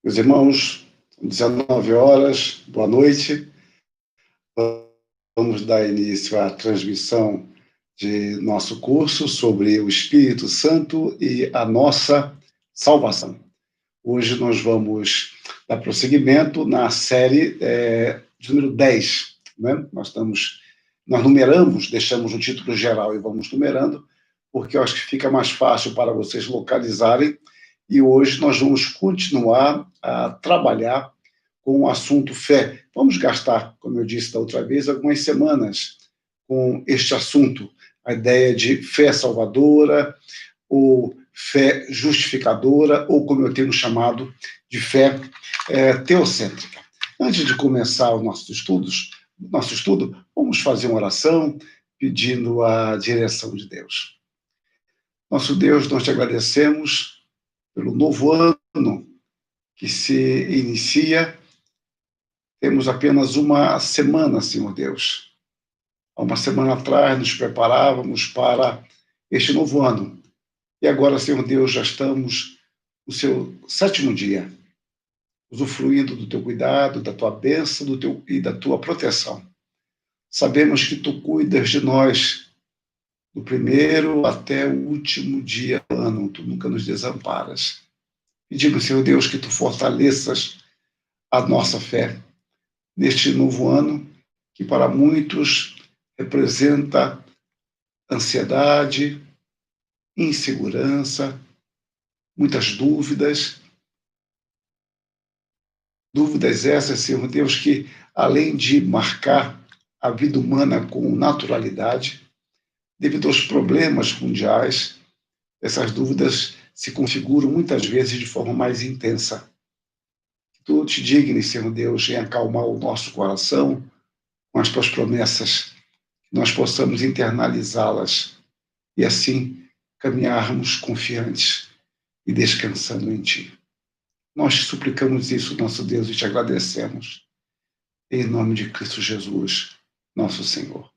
Meus irmãos, 19 horas, boa noite. Vamos dar início à transmissão de nosso curso sobre o Espírito Santo e a nossa salvação. Hoje nós vamos dar prosseguimento na série de número 10. Né? Nós numeramos, deixamos o título geral e vamos numerando, porque eu acho que fica mais fácil para vocês localizarem. E hoje nós vamos continuar a trabalhar com o assunto fé. Vamos gastar, como eu disse da outra vez, algumas semanas com este assunto, a ideia de fé salvadora, ou fé justificadora, ou como eu tenho chamado, de fé teocêntrica. Antes de começar o nosso estudo, vamos fazer uma oração pedindo a direção de Deus. Nosso Deus, nós te agradecemos pelo novo ano que se inicia. Temos apenas uma semana, Senhor Deus. Há uma semana atrás nos preparávamos para este novo ano. E agora, Senhor Deus, já estamos no seu 7º dia, usufruindo do teu cuidado, da tua bênção e da tua proteção. Sabemos que tu cuidas de nós do primeiro até o último dia do ano. Tu nunca nos desamparas. Pedimos, Senhor Deus, que tu fortaleças a nossa fé neste novo ano, que para muitos representa ansiedade, insegurança, muitas dúvidas. Dúvidas essas, Senhor Deus, que além de marcar a vida humana com naturalidade, devido aos problemas mundiais, essas dúvidas se configuram muitas vezes de forma mais intensa. Que tu te dignes, Senhor Deus, em acalmar o nosso coração com as tuas promessas, que nós possamos internalizá-las e assim caminharmos confiantes e descansando em ti. Nós te suplicamos isso, nosso Deus, e te agradecemos. Em nome de Cristo Jesus, nosso Senhor.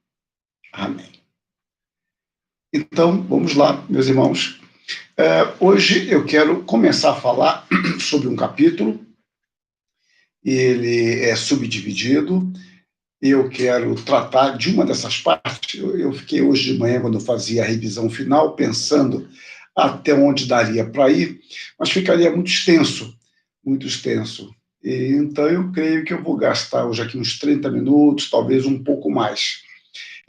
Amém. Então, vamos lá, meus irmãos. Hoje eu quero começar a falar sobre um capítulo. Ele é subdividido. Eu quero tratar de uma dessas partes. Eu fiquei hoje de manhã, quando eu fazia a revisão final, pensando até onde daria para ir, mas ficaria muito extenso, muito extenso. Então, eu creio que eu vou gastar hoje aqui uns 30 minutos, talvez um pouco mais.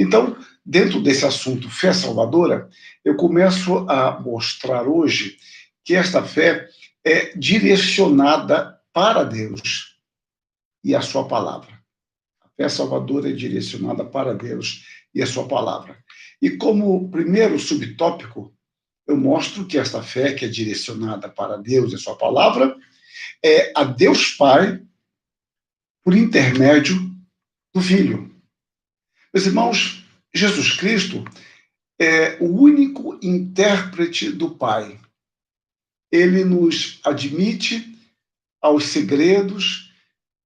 Então, dentro desse assunto fé salvadora, eu começo a mostrar hoje que esta fé é direcionada para Deus e a sua palavra. A fé salvadora é direcionada para Deus e a sua palavra. E como primeiro subtópico, eu mostro que esta fé, que é direcionada para Deus e a sua palavra, é a Deus Pai por intermédio do Filho. Meus irmãos, Jesus Cristo é o único intérprete do Pai. Ele nos admite aos segredos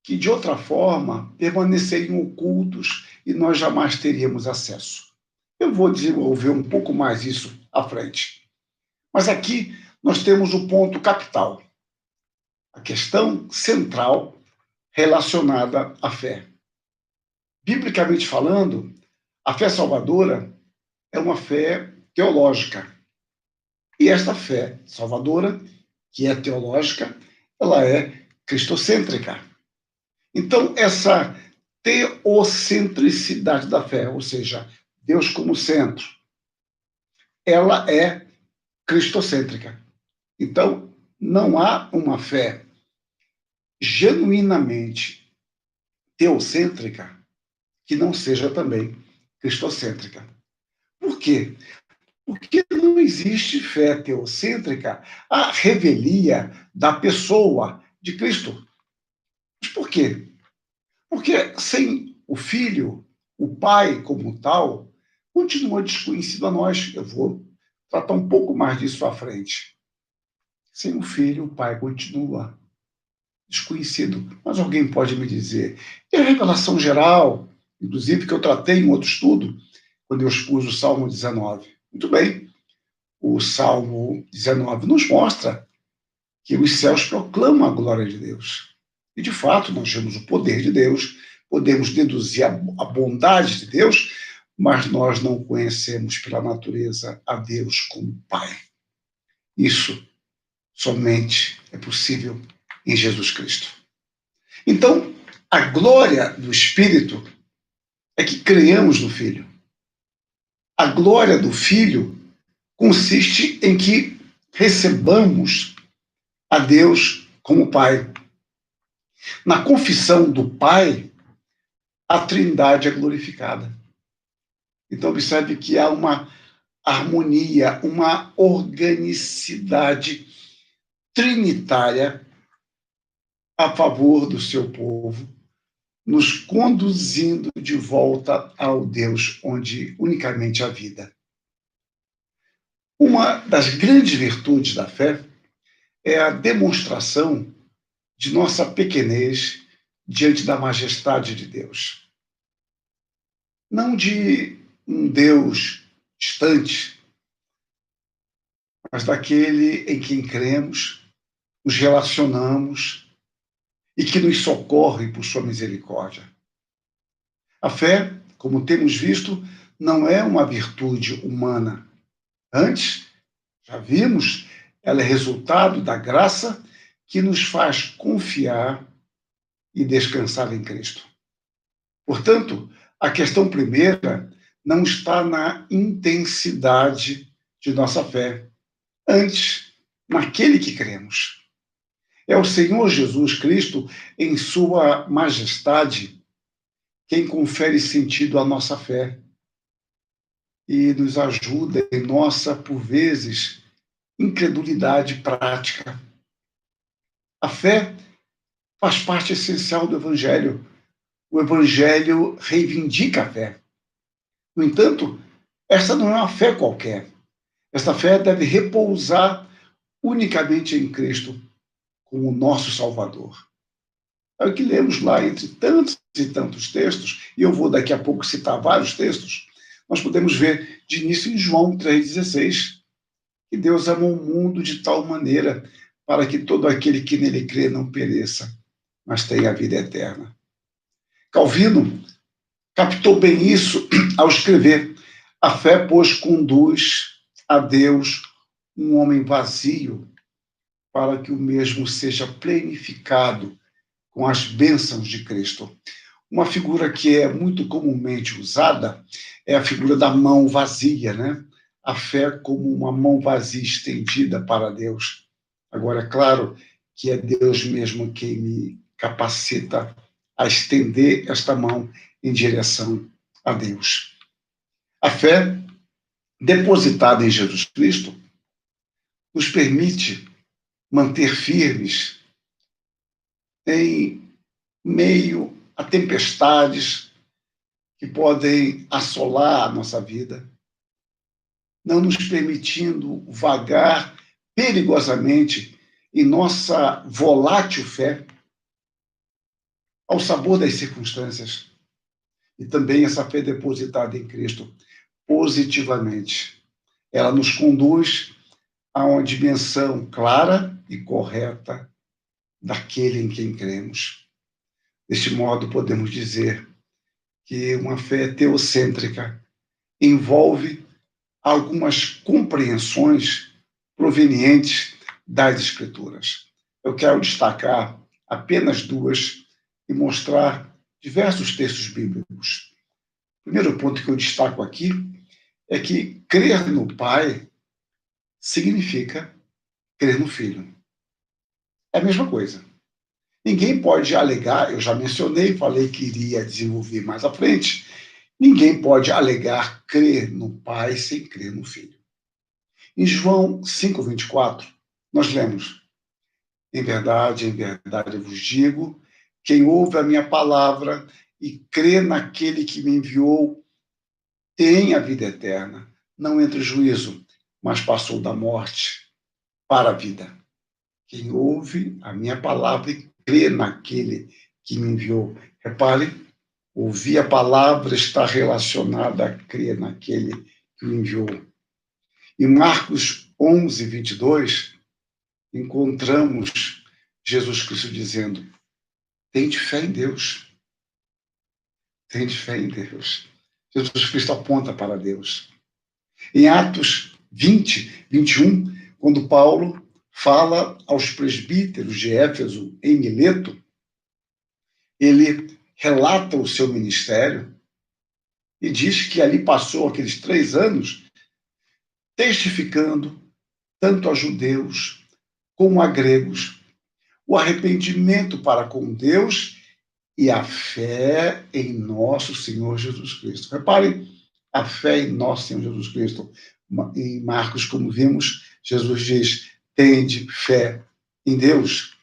que, de outra forma, permaneceriam ocultos e nós jamais teríamos acesso. Eu vou desenvolver um pouco mais isso à frente. Mas aqui nós temos o ponto capital, a questão central relacionada à fé. Biblicamente falando, a fé salvadora é uma fé teológica. E esta fé salvadora, que é teológica, ela é cristocêntrica. Então, essa teocentricidade da fé, ou seja, Deus como centro, ela é cristocêntrica. Então, não há uma fé genuinamente teocêntrica que não seja também cristocêntrica. Por quê? Porque não existe fé teocêntrica à revelia da pessoa de Cristo. Mas por quê? Porque sem o Filho, o Pai como tal, continua desconhecido a nós. Eu vou tratar um pouco mais disso à frente. Sem o Filho, o Pai continua desconhecido. Mas alguém pode me dizer, e a revelação geral, inclusive que eu tratei em outro estudo, quando eu expus o Salmo 19. Muito bem, o Salmo 19 nos mostra que os céus proclamam a glória de Deus. E, de fato, nós temos o poder de Deus, podemos deduzir a bondade de Deus, mas nós não conhecemos pela natureza a Deus como Pai. Isso somente é possível em Jesus Cristo. Então, a glória do Espírito é que creiamos no Filho. A glória do Filho consiste em que recebamos a Deus como Pai. Na confissão do Pai, a Trindade é glorificada. Então, observe que há uma harmonia, uma organicidade trinitária a favor do seu povo, nos conduzindo de volta ao Deus onde unicamente há vida. Uma das grandes virtudes da fé é a demonstração de nossa pequenez diante da majestade de Deus. Não de um Deus distante, mas daquele em quem cremos, nos relacionamos e que nos socorre por sua misericórdia. A fé, como temos visto, não é uma virtude humana. Antes, já vimos, ela é resultado da graça que nos faz confiar e descansar em Cristo. Portanto, a questão primeira não está na intensidade de nossa fé, antes, naquele que cremos. É o Senhor Jesus Cristo, em sua majestade, quem confere sentido à nossa fé e nos ajuda em nossa, por vezes, incredulidade prática. A fé faz parte essencial do Evangelho. O Evangelho reivindica a fé. No entanto, essa não é uma fé qualquer. Esta fé deve repousar unicamente em Cristo como nosso Salvador. É o que lemos lá entre tantos e tantos textos, e eu vou daqui a pouco citar vários textos. Nós podemos ver de início em João 3,16, que Deus amou o mundo de tal maneira para que todo aquele que nele crê não pereça, mas tenha a vida eterna. Calvino captou bem isso ao escrever: a fé, pois, conduz a Deus um homem vazio, para que o mesmo seja plenificado com as bênçãos de Cristo. Uma figura que é muito comumente usada é a figura da mão vazia, né? A fé como uma mão vazia estendida para Deus. Agora, é claro que é Deus mesmo quem me capacita a estender esta mão em direção a Deus. A fé depositada em Jesus Cristo nos permite manter firmes em meio a tempestades que podem assolar a nossa vida, não nos permitindo vagar perigosamente em nossa volátil fé ao sabor das circunstâncias. E também essa fé depositada em Cristo positivamente. Ela nos conduz a uma dimensão clara e correta daquele em quem cremos. Deste modo, podemos dizer que uma fé teocêntrica envolve algumas compreensões provenientes das Escrituras. Eu quero destacar apenas duas e mostrar diversos textos bíblicos. O primeiro ponto que eu destaco aqui é que crer no Pai significa crer no Filho. É a mesma coisa. Ninguém pode alegar, eu já mencionei, falei que iria desenvolver mais à frente, ninguém pode alegar crer no Pai sem crer no Filho. Em João 5,24, nós lemos: em verdade eu vos digo, quem ouve a minha palavra e crê naquele que me enviou tem a vida eterna, não entra em juízo, mas passou da morte para a vida. Quem ouve a minha palavra e crê naquele que me enviou. Repare, ouvir a palavra está relacionada a crer naquele que o enviou. Em Marcos 11, 22, encontramos Jesus Cristo dizendo: tende fé em Deus. Tende fé em Deus. Jesus Cristo aponta para Deus. Em Atos 20, 21, quando Paulo fala aos presbíteros de Éfeso, em Mileto, ele relata o seu ministério e diz que ali passou aqueles 3 anos testificando tanto a judeus como a gregos o arrependimento para com Deus e a fé em nosso Senhor Jesus Cristo. Reparem, a fé em nosso Senhor Jesus Cristo. Em Marcos, como vimos, Jesus diz: tende fé em Deus.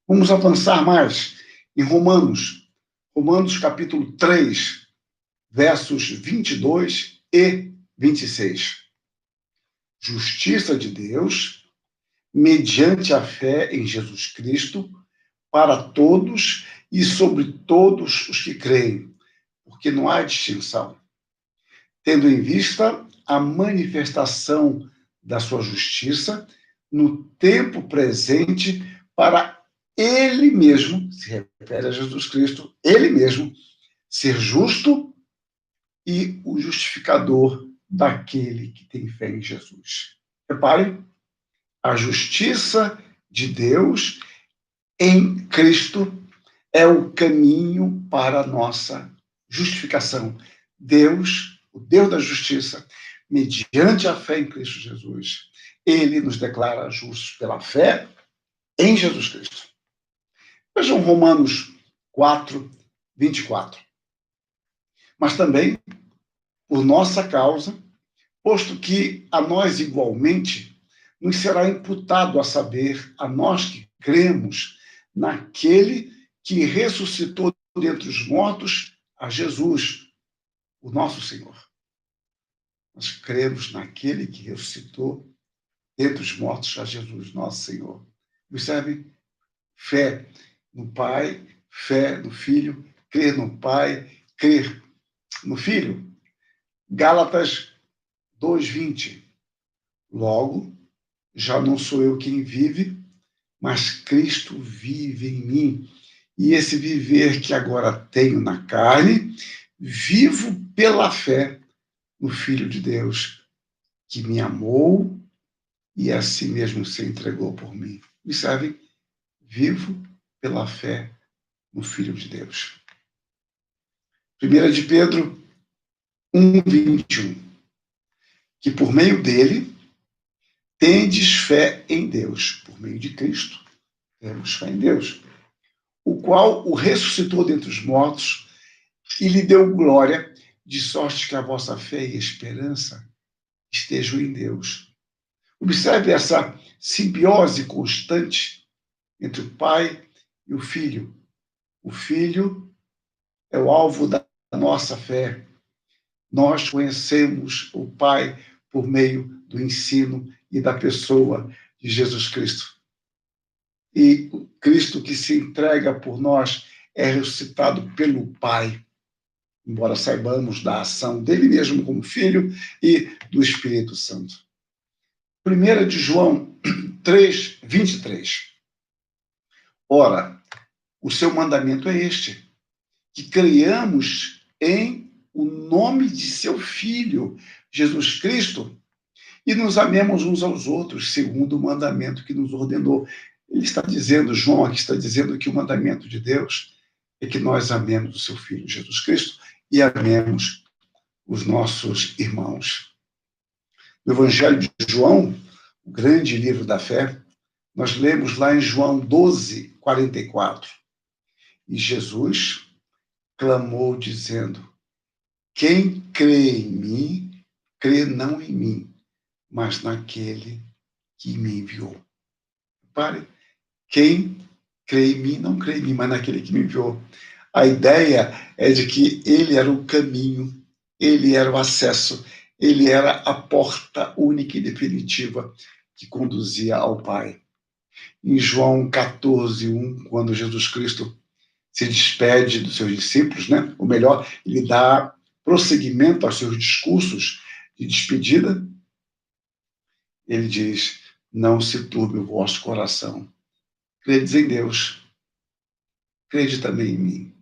Vamos avançar mais em Romanos. Romanos capítulo 3, versos 22 e 26. Justiça de Deus, mediante a fé em Jesus Cristo, para todos e sobre todos os que creem, porque não há distinção, tendo em vista a manifestação da sua justiça no tempo presente para ele mesmo, se refere a Jesus Cristo, ele mesmo, ser justo e o justificador daquele que tem fé em Jesus. Reparem, a justiça de Deus em Cristo é o caminho para a nossa justificação. Deus, o Deus da justiça, mediante a fé em Cristo Jesus, ele nos declara justos pela fé em Jesus Cristo. Vejam Romanos 4, 24. Mas também, por nossa causa, posto que a nós igualmente nos será imputado a saber, a nós que cremos naquele que ressuscitou dentre os mortos, a Jesus, o nosso Senhor. Nós cremos naquele que ressuscitou dentre os mortos, a Jesus, nosso Senhor. Observe, fé no Pai, fé no Filho, crer no Pai, crer no Filho. Gálatas 2:20. Logo, já não sou eu quem vive, mas Cristo vive em mim. E esse viver que agora tenho na carne, vivo pela fé no Filho de Deus, que me amou e a si mesmo se entregou por mim. Observe, vivo pela fé no Filho de Deus. 1 de Pedro 1:21. Que por meio dele tendes fé em Deus. Por meio de Cristo, temos fé em Deus. O qual o ressuscitou dentre os mortos e lhe deu glória, de sorte que a vossa fé e esperança estejam em Deus. Observe essa simbiose constante entre o Pai e o Filho. O Filho é o alvo da nossa fé. Nós conhecemos o Pai por meio do ensino e da pessoa de Jesus Cristo. E o Cristo que se entrega por nós é ressuscitado pelo Pai, embora saibamos da ação dele mesmo como Filho e do Espírito Santo. 1 de João 3:23. Ora, o seu mandamento é este, que creiamos em o nome de seu Filho, Jesus Cristo, e nos amemos uns aos outros, segundo o mandamento que nos ordenou. Ele está dizendo, João aqui está dizendo que o mandamento de Deus é que nós amemos o seu Filho, Jesus Cristo, e amemos os nossos irmãos. No Evangelho de João, o grande livro da fé, nós lemos lá em João 12:44. E Jesus clamou dizendo: quem crê em mim, crê não em mim, mas naquele que me enviou. Repare, quem crê em mim, não crê em mim, mas naquele que me enviou. A ideia é de que ele era o caminho, ele era o acesso, ele era a porta única e definitiva que conduzia ao Pai. Em João 14:1, quando Jesus Cristo se despede dos seus discípulos, né? Ou melhor, ele dá prosseguimento aos seus discursos de despedida, ele diz: não se turbe o vosso coração. Credes em Deus, crede também em mim.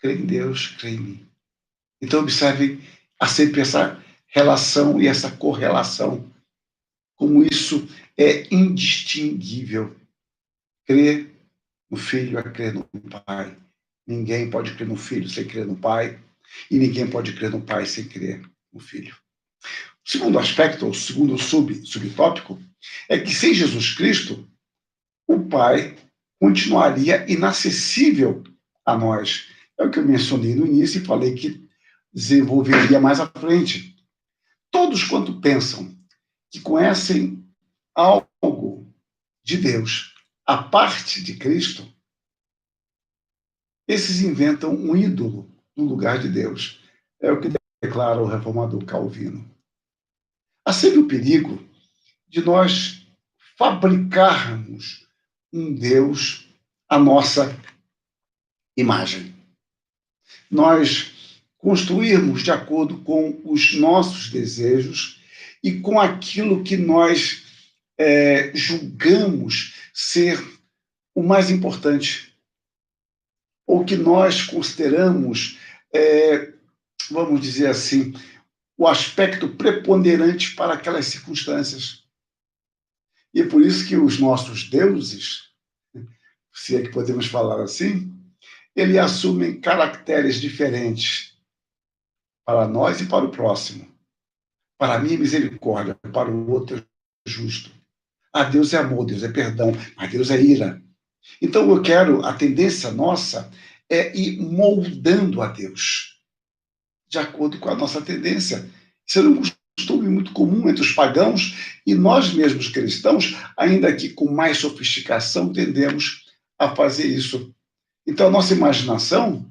Crê em Deus, crê em mim. Então, observe sempre essa relação e essa correlação, como isso é indistinguível. Crer no Filho é crer no Pai. Ninguém pode crer no Filho sem crer no Pai, e ninguém pode crer no Pai sem crer no Filho. O segundo aspecto, ou segundo subtópico, é que sem Jesus Cristo, o Pai continuaria inacessível a nós. É o que eu mencionei no início e falei que desenvolveria mais à frente. Todos quanto pensam que conhecem algo de Deus a parte de Cristo, esses inventam um ídolo no lugar de Deus. É o que declara o reformador Calvino. Há sempre o perigo de nós fabricarmos um Deus à nossa imagem. Nós construirmos de acordo com os nossos desejos e com aquilo que nós julgamos ser o mais importante, ou que nós consideramos, vamos dizer assim, o aspecto preponderante para aquelas circunstâncias. E é por isso que os nossos deuses, se é que podemos falar assim, eles assumem caracteres diferentes para nós e para o próximo. Para mim é misericórdia, para o outro é justo. Ah, Deus é amor, Deus é perdão, mas Deus é ira. Então a tendência nossa é ir moldando a Deus, de acordo com a nossa tendência. Isso é um costume muito comum entre os pagãos e nós mesmos cristãos, ainda que com mais sofisticação, tendemos a fazer isso. Então, a nossa imaginação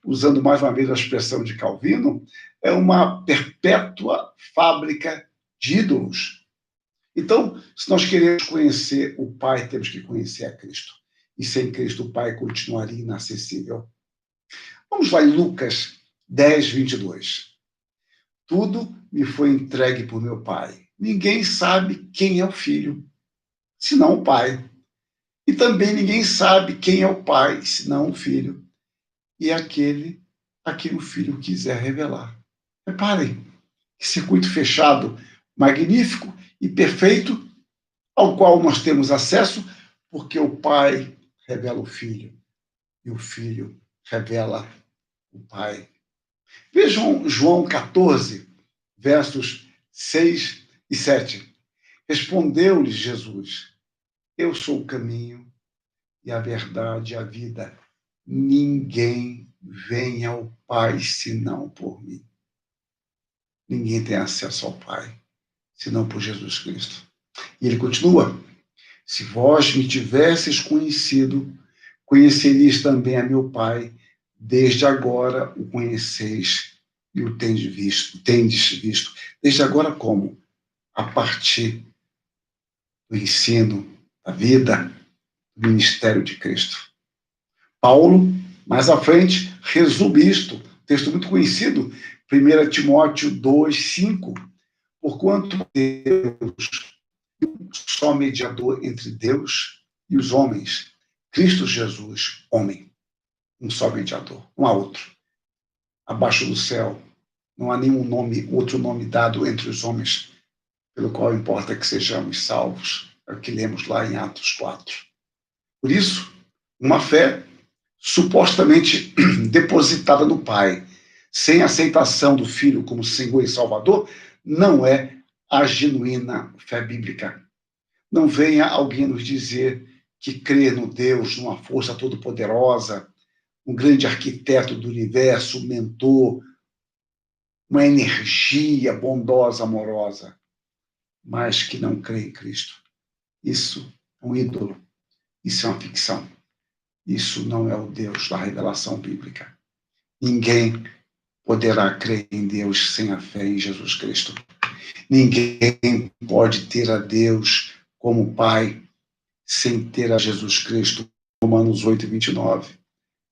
usando mais uma vez a expressão de Calvino, é uma perpétua fábrica de ídolos. Então, se nós queremos conhecer o Pai, temos que conhecer a Cristo. E sem Cristo, o Pai continuaria inacessível. Vamos lá em Lucas 10, 22. Tudo me foi entregue por meu Pai. Ninguém sabe quem é o Filho, senão o Pai. E também ninguém sabe quem é o Pai, senão o Filho. E aquele a quem o Filho quiser revelar. Reparem, que circuito fechado, magnífico e perfeito, ao qual nós temos acesso, porque o Pai revela o Filho e o Filho revela o Pai. Vejam João 14, versos 6 e 7. Respondeu-lhes Jesus: Eu sou o caminho e a verdade e a vida. Ninguém vem ao Pai senão por mim. Ninguém tem acesso ao Pai senão por Jesus Cristo. E ele continua: se vós me tivesseis conhecido, conheceríeis também a meu Pai. Desde agora o conheceis e o tendes visto. Desde agora como? A partir do ensino, da vida, do ministério de Cristo. Paulo, mais à frente, resume isto, texto muito conhecido, 1 Timóteo 2, 5. Porquanto Deus, só mediador entre Deus e os homens, Cristo Jesus, homem, um só mediador, não há outro. Abaixo do céu, não há nenhum outro nome dado entre os homens, pelo qual importa que sejamos salvos. É o que lemos lá em Atos 4. Por isso, uma fé supostamente depositada no Pai, sem aceitação do Filho como Senhor e Salvador, não é a genuína fé bíblica. Não venha alguém nos dizer que crê no Deus, numa força todo-poderosa, um grande arquiteto do universo, um mentor, uma energia bondosa, amorosa, mas que não crê em Cristo. Isso é um ídolo, isso é uma ficção. Isso não é o Deus da revelação bíblica. Ninguém poderá crer em Deus sem a fé em Jesus Cristo. Ninguém pode ter a Deus como Pai sem ter a Jesus Cristo. Romanos 8, 29.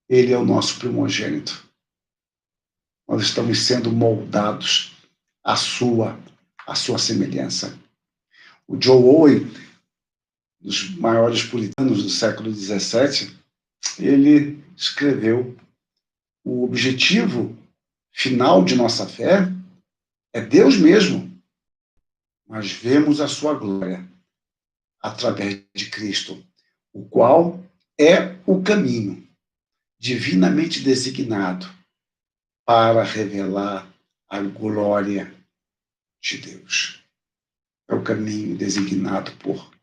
Ele é o nosso primogênito. Nós estamos sendo moldados à sua semelhança. O John Owen, dos maiores puritanos do século XVII, ele escreveu: o objetivo final de nossa fé é Deus mesmo, mas vemos a sua glória através de Cristo, o qual é o caminho divinamente designado para revelar a glória de Deus. É o caminho designado por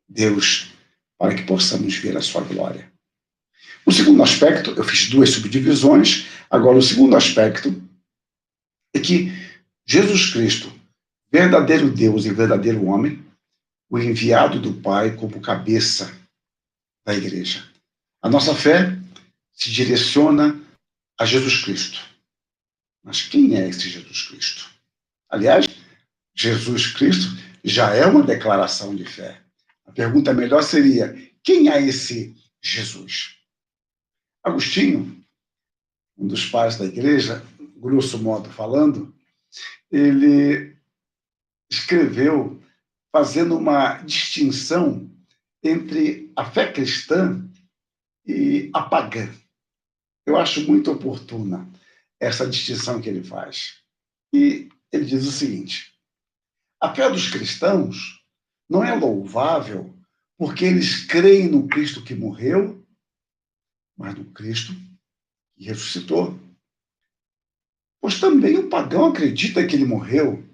Deus para que possamos ver a sua glória. O segundo aspecto, eu fiz duas subdivisões, agora o segundo aspecto é que Jesus Cristo, verdadeiro Deus e verdadeiro homem, o enviado do Pai como cabeça da igreja. A nossa fé se direciona a Jesus Cristo. Mas quem é esse Jesus Cristo? Aliás, Jesus Cristo já é uma declaração de fé. A pergunta melhor seria: quem é esse Jesus? Agostinho, um dos pais da igreja, grosso modo falando, ele escreveu fazendo uma distinção entre a fé cristã e a pagã. Eu acho muito oportuna essa distinção que ele faz. E ele diz o seguinte: a fé dos cristãos não é louvável porque eles creem no Cristo que morreu, mas no Cristo que ressuscitou. Pois também o pagão acredita que ele morreu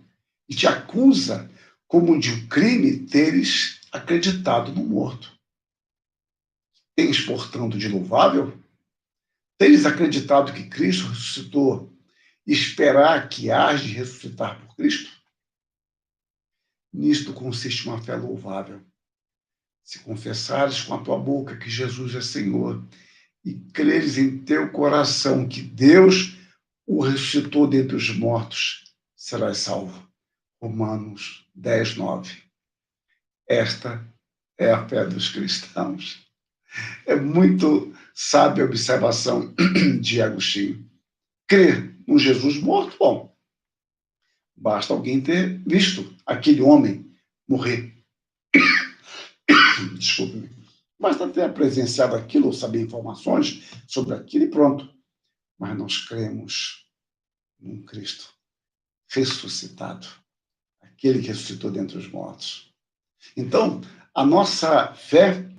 e te acusa como de um crime teres acreditado no morto. Tens, portanto, de louvável? Teres acreditado que Cristo ressuscitou e esperar que hás de ressuscitar por Cristo? Nisto consiste uma fé louvável. Se confessares com a tua boca que Jesus é Senhor e creres em teu coração que Deus o ressuscitou dentre os mortos, serás salvo. Romanos 10, 9. Esta é a fé dos cristãos. É muito sábia a observação de Agostinho. Crer num Jesus morto, bom, basta alguém ter visto aquele homem morrer. Desculpe-me. Basta ter presenciado aquilo ou saber informações sobre aquilo e pronto. Mas nós cremos num Cristo ressuscitado, aquele que ressuscitou dentre os mortos. Então, a nossa fé,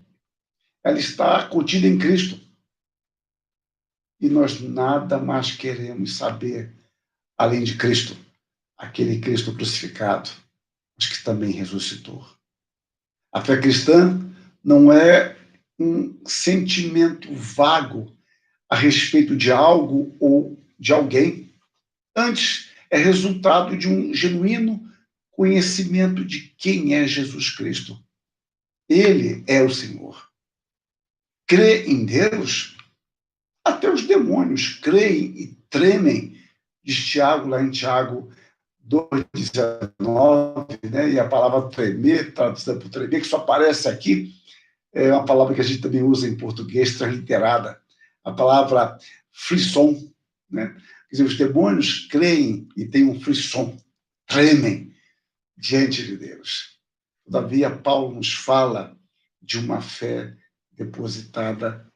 ela está contida em Cristo. E nós nada mais queremos saber além de Cristo, aquele Cristo crucificado, mas que também ressuscitou. A fé cristã não é um sentimento vago a respeito de algo ou de alguém. Antes, é resultado de um genuíno conhecimento de quem é Jesus Cristo. Ele é o Senhor. Crer em Deus, até os demônios creem e tremem, diz Tiago, lá em Tiago 2,19, né? E a palavra tremer, traduzida por tremer, que só aparece aqui, é uma palavra que a gente também usa em português, transliterada, a palavra frisson, né? Quer dizer, os demônios creem e têm um frisson, tremem diante de Deus. Todavia, Paulo nos fala de uma fé depositada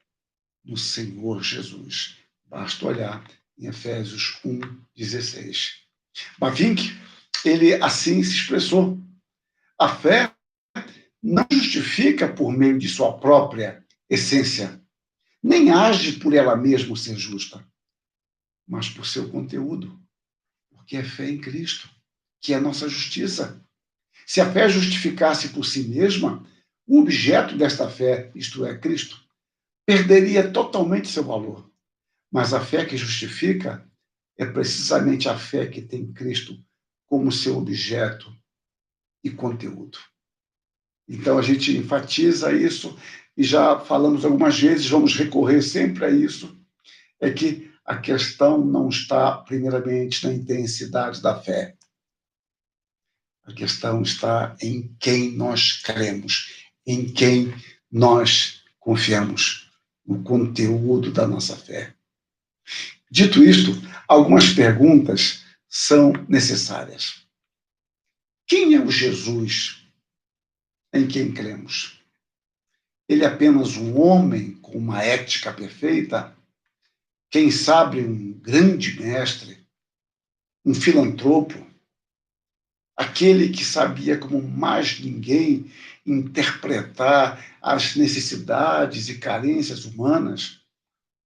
no Senhor Jesus. Basta olhar em Efésios 1,16. Bavinck, ele assim se expressou: a fé não justifica por meio de sua própria essência, nem age por ela mesma ser justa, mas por seu conteúdo, porque é fé em Cristo, que é a nossa justiça. Se a fé justificasse por si mesma, o objeto desta fé, isto é, Cristo, perderia totalmente seu valor. Mas a fé que justifica é precisamente a fé que tem Cristo como seu objeto e conteúdo. Então a gente enfatiza isso e já falamos algumas vezes, vamos recorrer sempre a isso, é que a questão não está primeiramente na intensidade da fé. A questão está em quem nós cremos, em quem nós confiamos, no conteúdo da nossa fé. Dito isto, algumas perguntas são necessárias. Quem é o Jesus em quem cremos. Ele é apenas um homem com uma ética perfeita, quem sabe um grande mestre, um filantropo, aquele que sabia como mais ninguém interpretar as necessidades e carências humanas,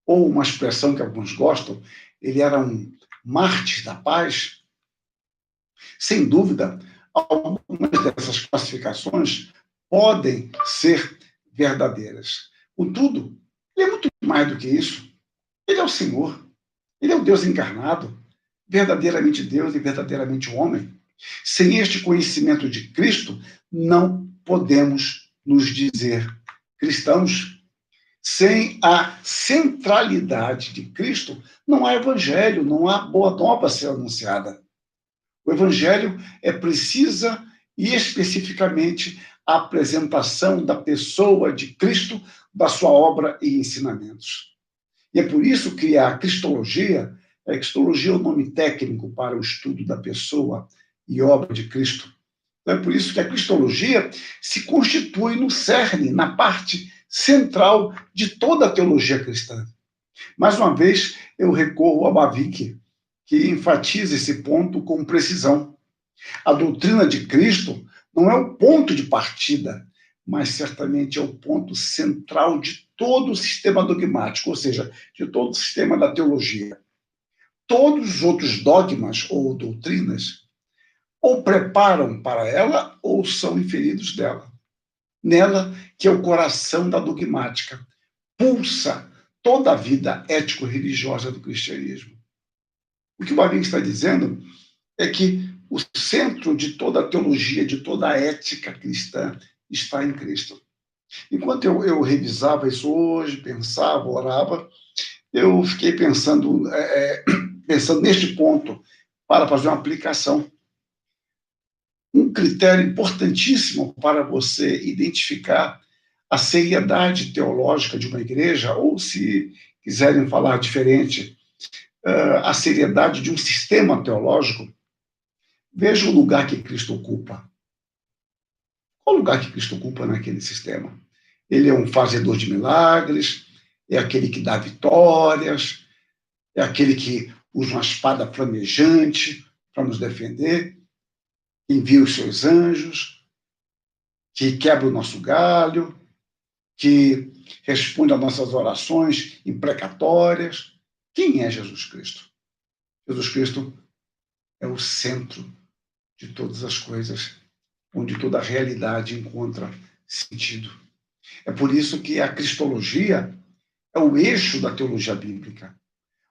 ou uma expressão que alguns gostam, ele era um mártir da paz. Sem dúvida, algumas dessas classificações podem ser verdadeiras. Contudo, ele é muito mais do que isso. Ele é o Senhor, ele é o Deus encarnado, verdadeiramente Deus e verdadeiramente homem. Sem este conhecimento de Cristo, não podemos nos dizer cristãos. Sem a centralidade de Cristo, não há evangelho, não há boa nova a ser anunciada. O evangelho é precisa e especificamente a apresentação da pessoa de Cristo, da sua obra e ensinamentos. E é por isso que a cristologia é o nome técnico para o estudo da pessoa e obra de Cristo. Então é por isso que a cristologia se constitui no cerne, na parte central de toda a teologia cristã. Mais uma vez, eu recorro a Bavinck, que enfatiza esse ponto com precisão. A doutrina de Cristo não é o ponto de partida, mas certamente é o ponto central de todo o sistema dogmático, ou seja, de todo o sistema da teologia. Todos os outros dogmas ou doutrinas ou preparam para ela ou são inferidos dela. Nela, que é o coração da dogmática, pulsa toda a vida ético-religiosa do cristianismo. O que o Bavinck está dizendo é que o centro de toda a teologia, de toda a ética cristã, está em Cristo. Enquanto eu revisava isso hoje, pensava, orava, eu fiquei pensando neste ponto para fazer uma aplicação. Um critério importantíssimo para você identificar a seriedade teológica de uma igreja, ou, se quiserem falar diferente, a seriedade de um sistema teológico, veja o lugar que Cristo ocupa. Qual o lugar que Cristo ocupa naquele sistema? Ele é um fazedor de milagres, é aquele que dá vitórias, é aquele que usa uma espada flamejante para nos defender, envia os seus anjos, que quebra o nosso galho, que responde às nossas orações imprecatórias. Quem é Jesus Cristo? Jesus Cristo é o centro de todas as coisas, onde toda a realidade encontra sentido. É por isso que a cristologia é o eixo da teologia bíblica.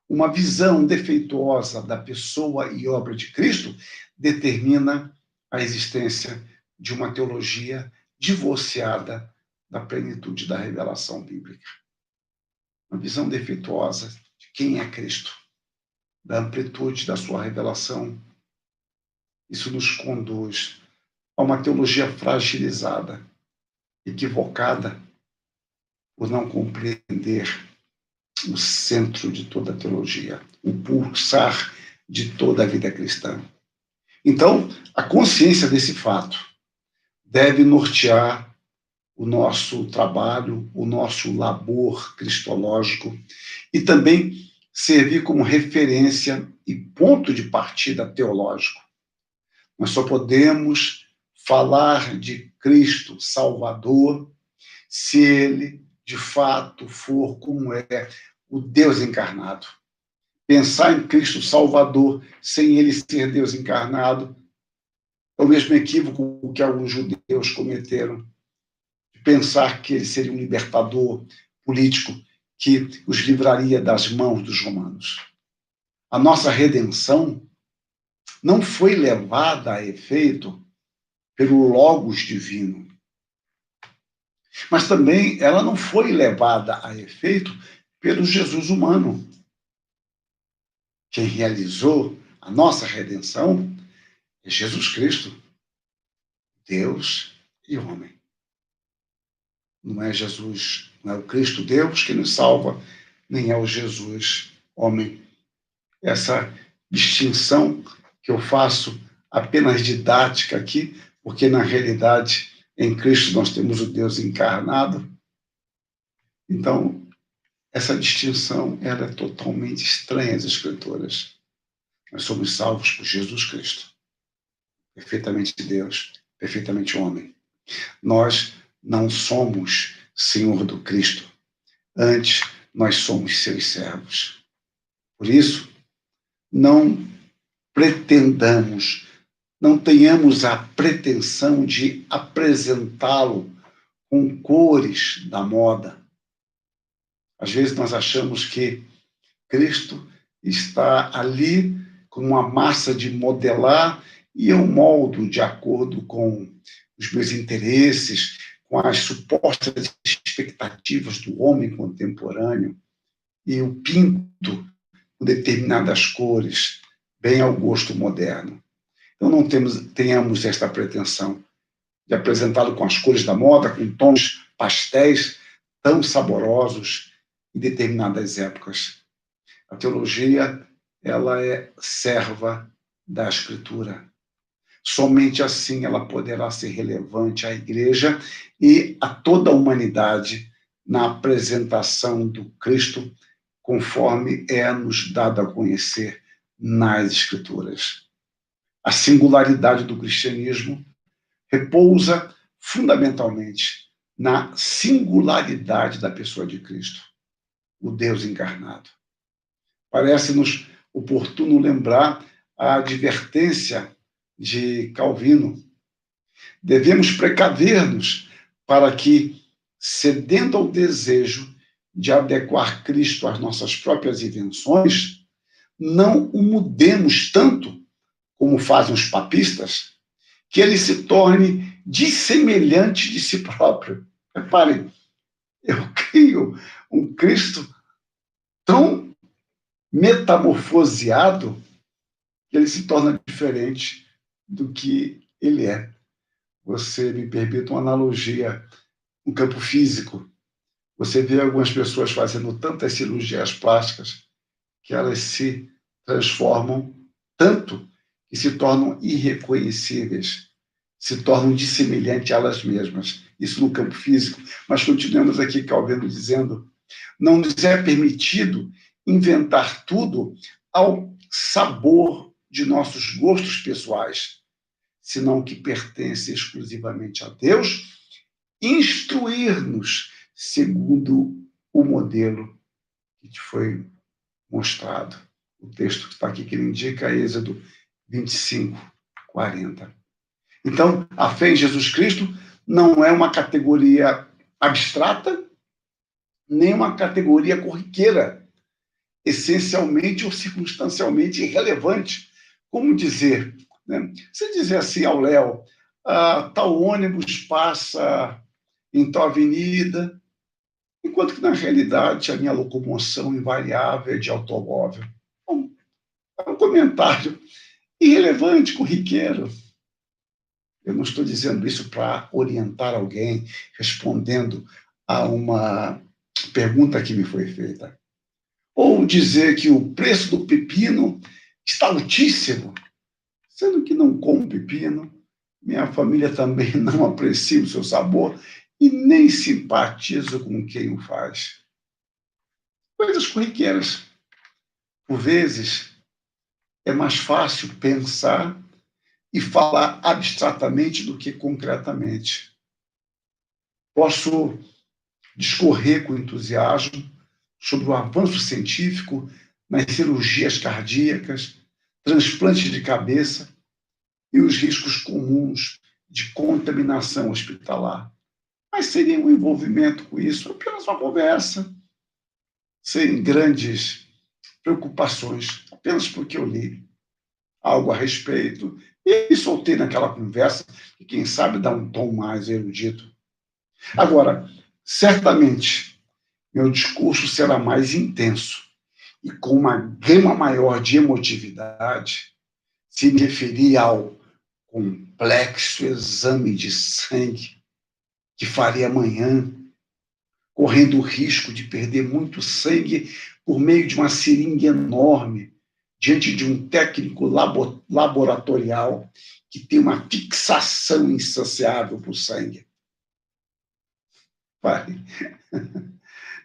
Uma visão defeituosa da pessoa e obra de Cristo determina a existência de uma teologia divorciada da plenitude da revelação bíblica. Uma visão defeituosa de quem é Cristo, da amplitude da sua revelação. Isso nos conduz a uma teologia fragilizada, equivocada, por não compreender o centro de toda a teologia, o pulsar de toda a vida cristã. Então, a consciência desse fato deve nortear o nosso trabalho, o nosso labor cristológico e também servir como referência e ponto de partida teológico. Nós só podemos falar de Cristo Salvador se ele, de fato, for como é o Deus encarnado. Pensar em Cristo Salvador sem ele ser Deus encarnado é o mesmo equívoco que alguns judeus cometeram, de pensar que ele seria um libertador político que os livraria das mãos dos romanos. A nossa redenção não foi levada a efeito pelo Logos divino, mas também ela não foi levada a efeito pelo Jesus humano. Quem realizou a nossa redenção é Jesus Cristo, Deus e homem. Não é Jesus, não é o Cristo Deus que nos salva, nem é o Jesus homem. Essa distinção que eu faço apenas didática aqui, porque na realidade Em Cristo nós temos o Deus encarnado. Então, essa distinção ela é totalmente estranha às Escrituras. Nós somos salvos por Jesus Cristo, perfeitamente Deus, perfeitamente homem. Nós não somos Senhor do Cristo. Antes, nós somos seus servos. Por isso, não pretendamos, não tenhamos a pretensão de apresentá-lo com cores da moda. Às vezes nós achamos que Cristo está ali como uma massa de modelar e eu moldo de acordo com os meus interesses, com as supostas expectativas do homem contemporâneo, e eu pinto com determinadas cores, bem ao gosto moderno. Então não tenhamos esta pretensão de apresentá-lo com as cores da moda, com tons pastéis tão saborosos em determinadas épocas. A teologia, ela é serva da Escritura. Somente assim ela poderá ser relevante à Igreja e a toda a humanidade na apresentação do Cristo, conforme é nos dado a conhecer nas Escrituras. A singularidade do cristianismo repousa fundamentalmente na singularidade da pessoa de Cristo, o Deus encarnado. Parece-nos oportuno lembrar a advertência de Calvino. Devemos precaver-nos para que, cedendo ao desejo de adequar Cristo às nossas próprias invenções, não o mudemos tanto, como fazem os papistas, que ele se torne dissemelhante de si próprio. Reparem, eu crio um Cristo tão metamorfoseado que ele se torna diferente do que ele é. Você me permite uma analogia no campo físico. Você vê algumas pessoas fazendo tantas cirurgias plásticas que elas se transformam tanto que se tornam irreconhecíveis, se tornam dissemelhantes a elas mesmas. Isso no campo físico. Mas continuamos aqui, Calvino, dizendo: não nos é permitido inventar tudo ao sabor de nossos gostos pessoais, senão que pertence exclusivamente a Deus, instruir-nos segundo o modelo que te foi mostrado. O texto que está aqui, que ele indica, é Êxodo 25, 40. Então, a fé em Jesus Cristo não é uma categoria abstrata, nem uma categoria corriqueira, essencialmente ou circunstancialmente irrelevante. Como dizer, né? Você dizer assim ao Léo, tal ônibus passa em tal avenida, enquanto que, na realidade, a minha locomoção invariável é de automóvel. Bom, é um comentário irrelevante, corriqueiro. Eu não estou dizendo isso para orientar alguém, respondendo a uma pergunta que me foi feita. Ou dizer que o preço do pepino está altíssimo, sendo que não como pepino, minha família também não aprecia o seu sabor e nem simpatizo com quem o faz. Coisas corriqueiras. Por vezes, é mais fácil pensar e falar abstratamente do que concretamente. Posso discorrer com entusiasmo sobre o avanço científico nas cirurgias cardíacas, transplantes de cabeça e os riscos comuns de contaminação hospitalar. Mas seria um envolvimento com isso, apenas uma conversa, sem grandes preocupações, apenas porque eu li algo a respeito e soltei naquela conversa, que quem sabe dá um tom mais erudito. Agora, certamente, meu discurso será mais intenso e com uma gama maior de emotividade se me referir ao complexo exame de sangue que farei amanhã, correndo o risco de perder muito sangue por meio de uma seringa enorme, diante de um técnico laboratorial que tem uma fixação insaciável por sangue. pai.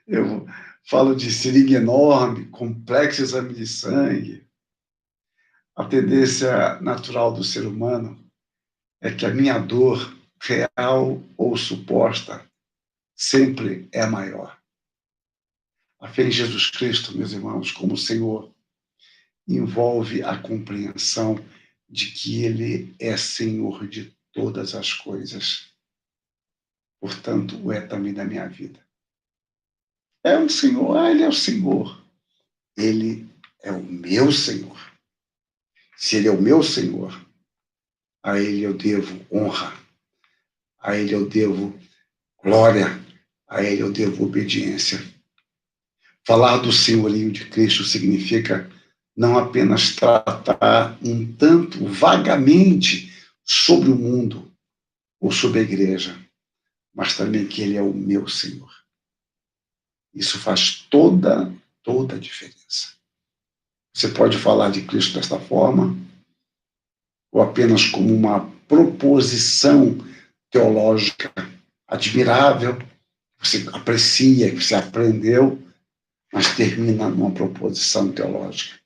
Eu falo de seringa enorme, complexo exame de sangue. A tendência natural do ser humano é que a minha dor, real ou suposta, sempre é maior. A fé em Jesus Cristo, meus irmãos, como Senhor, envolve a compreensão de que Ele é Senhor de todas as coisas. Portanto, o é também da minha vida. É um Senhor, Ele é o Senhor. Ele é o meu Senhor. Se Ele é o meu Senhor, a Ele eu devo honra, a Ele eu devo glória, a Ele eu devo obediência. Falar do senhorio de Cristo significa não apenas tratar um tanto vagamente sobre o mundo ou sobre a igreja, mas também que Ele é o meu Senhor. Isso faz toda a diferença. Você pode falar de Cristo desta forma, ou apenas como uma proposição teológica admirável, que você aprecia, que você aprendeu, mas termina numa proposição teológica.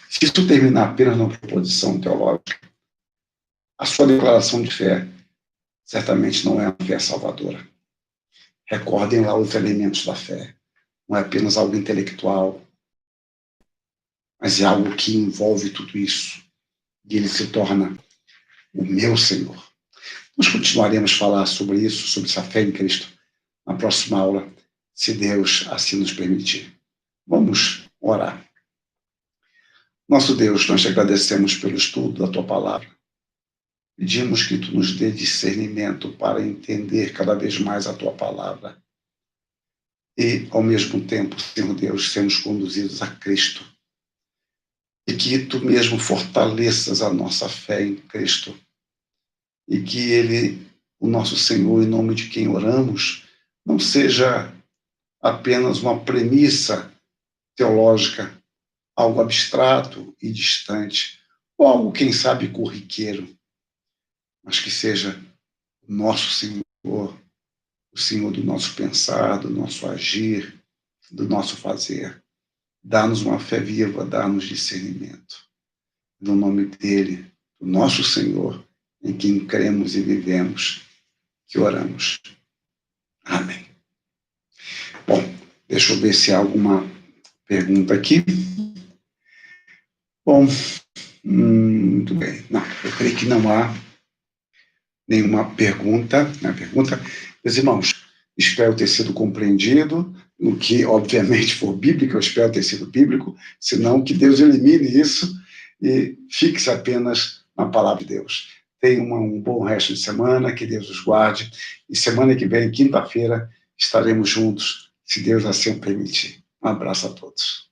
Se isso terminar apenas numa proposição teológica, a sua declaração de fé certamente não é uma fé salvadora. Recordem lá os elementos da fé. Não é apenas algo intelectual, mas é algo que envolve tudo isso. E ele se torna o meu Senhor. Nós continuaremos a falar sobre isso, sobre essa fé em Cristo, na próxima aula, se Deus assim nos permitir. Vamos orar. Nosso Deus, nós te agradecemos pelo estudo da tua palavra. Pedimos que tu nos dê discernimento para entender cada vez mais a tua palavra. E, ao mesmo tempo, Senhor Deus, sermos conduzidos a Cristo. E que tu mesmo fortaleças a nossa fé em Cristo. E que Ele, o nosso Senhor, em nome de quem oramos, não seja apenas uma premissa teológica, algo abstrato e distante, ou algo, quem sabe, corriqueiro, mas que seja o nosso Senhor, o Senhor do nosso pensar, do nosso agir, do nosso fazer. Dá-nos uma fé viva, dá-nos discernimento. No nome dele, do nosso Senhor, em quem cremos e vivemos, que oramos. Amém. Bom, deixa eu ver se há alguma pergunta aqui. Bom, muito bem. Não, eu creio que não há nenhuma pergunta. Meus irmãos, espero ter sido compreendido, no que, obviamente, for bíblico, eu espero ter sido bíblico, senão que Deus elimine isso e fixe apenas na palavra de Deus. Tenham um bom resto de semana, que Deus os guarde, e semana que vem, quinta-feira, estaremos juntos, se Deus assim permitir. Um abraço a todos.